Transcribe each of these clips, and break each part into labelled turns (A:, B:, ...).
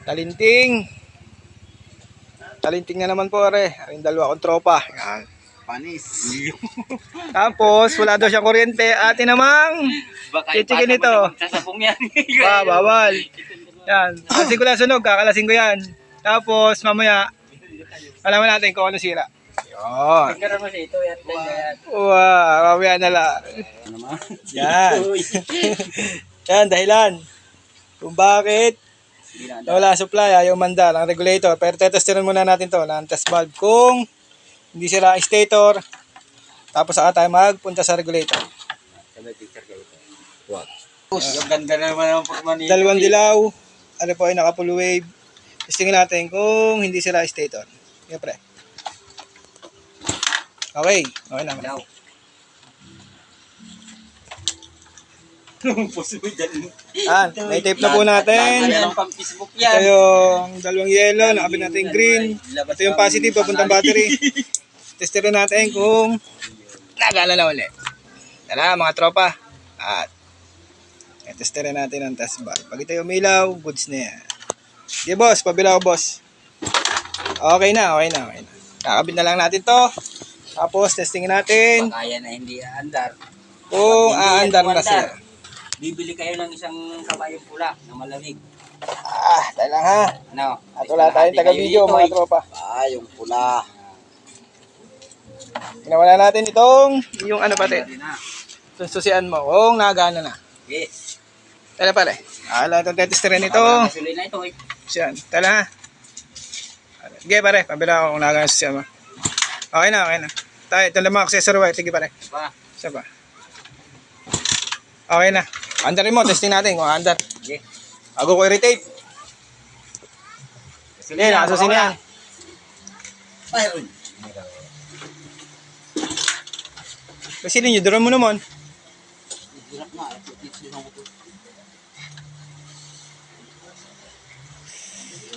A: Talinting. Talinting na naman po, are. Yung dalawa kong tropa. Yan.
B: Panis.
A: Tapos, wala daw siyang kuryente. Ate namang, chichikin ito.
B: Sasabong yan.
A: Bawal. Yan. Kalasin ko lang sunog, kakalasin ko yan. Tapos, mamaya, alaman natin kung ano sira. Yun.
B: Tingnan mo siya ito.
A: Wow, mamaya na lang. Yan. Yan, dahilan. Kung bakit wala supply, ayaw mandar ang regulator. Pero tetestirin muna natin to ng test valve kung hindi sira ang stator. Tapos saka tayo magpunta sa regulator.
B: Yung ganda naman ng pagmanito.
A: Dalawang dilaw. Ano po ay naka full wave. Testingin natin kung hindi sira ang stator. Yan pre. Okay. Okay na. May tape na po natin. Ito yung dalawang yellow, nakabit natin yung green. Ito yung positive, papuntang battery. Testerin natin kung nagana na ulit. Tara mga tropa. At testerin natin ang test valve. Pag ito yung umilaw, goods na yan. Sige boss, pabilaw boss. Okay na. Kakabit na lang natin to. Tapos testingin natin.
B: Kaya na hindi aandar.
A: Kung aandar na siya.
B: Bibili kayo ng isang kabayong pula na malamig.
A: Dahil lang ha.
B: No.
A: At wala tayong taga-video mga tropa.
B: Yung pula.
A: Pinawala natin yung ano pati. Sususian mo. Kung nagana na.
B: Yes.
A: Tala pala. Alam itong tetesterin ito.
B: Gasolina ito eh.
A: Siyan. Tala ha. Sige pare. Pabila ako kung nagana susian mo. Okay na. Tayo. Ito lang mga accessory wire. Sige pare. Isa pa. Okay na. Andarin mo. Testing natin kung andar.
B: Okay.
A: Bago ko i-retape. Sige, nakasusin yan. Kasi ninyo, duran mo naman.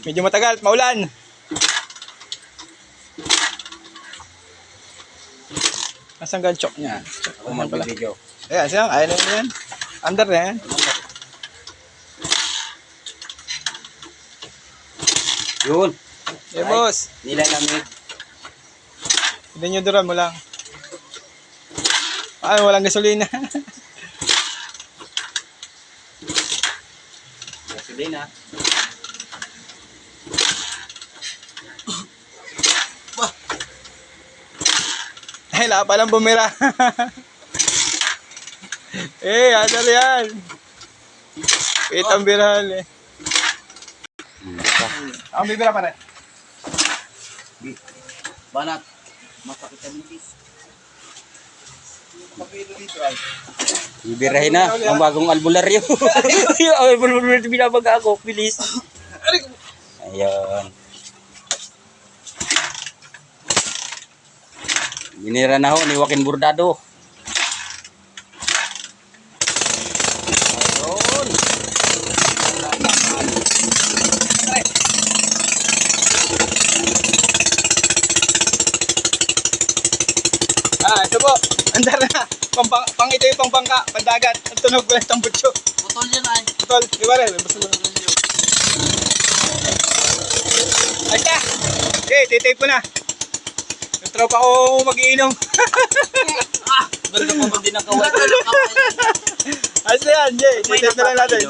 A: Medyo matagal, maulan. Nasaan ganchok niya?
B: Ako mag-video.
A: Ayan, siya, kaya na yan. Under na yan.
B: Yun.
A: Yeah, boss.
B: Nilalamig.
A: Hindi nyo duran mo lang. Walang gasolina.
B: Gasolina.
A: Ay, wala palang bumira. Adal yan. Itang birahal eh. Ang bibira pa rin.
B: Banat. Masakit ang nipis. Bibirahin na ang bagong albularyo. Yung albularyo binabaga ako. Bilis. Ayan. Binira na ho ni Joaquin Bordado.
A: Ito po. Andar na. Ito yung pangpangka. Pandagat. Ang tunog ko lang itong butso.
B: Putol yan ay.
A: Putol. Di ba rin? Basta mo. Ay siya. Okay, titape ko na. Yung tropa ko mag-iinom.
B: Ganda mo ba din ang kaway?
A: Ayos na yan, Jay. Titape na lang natin.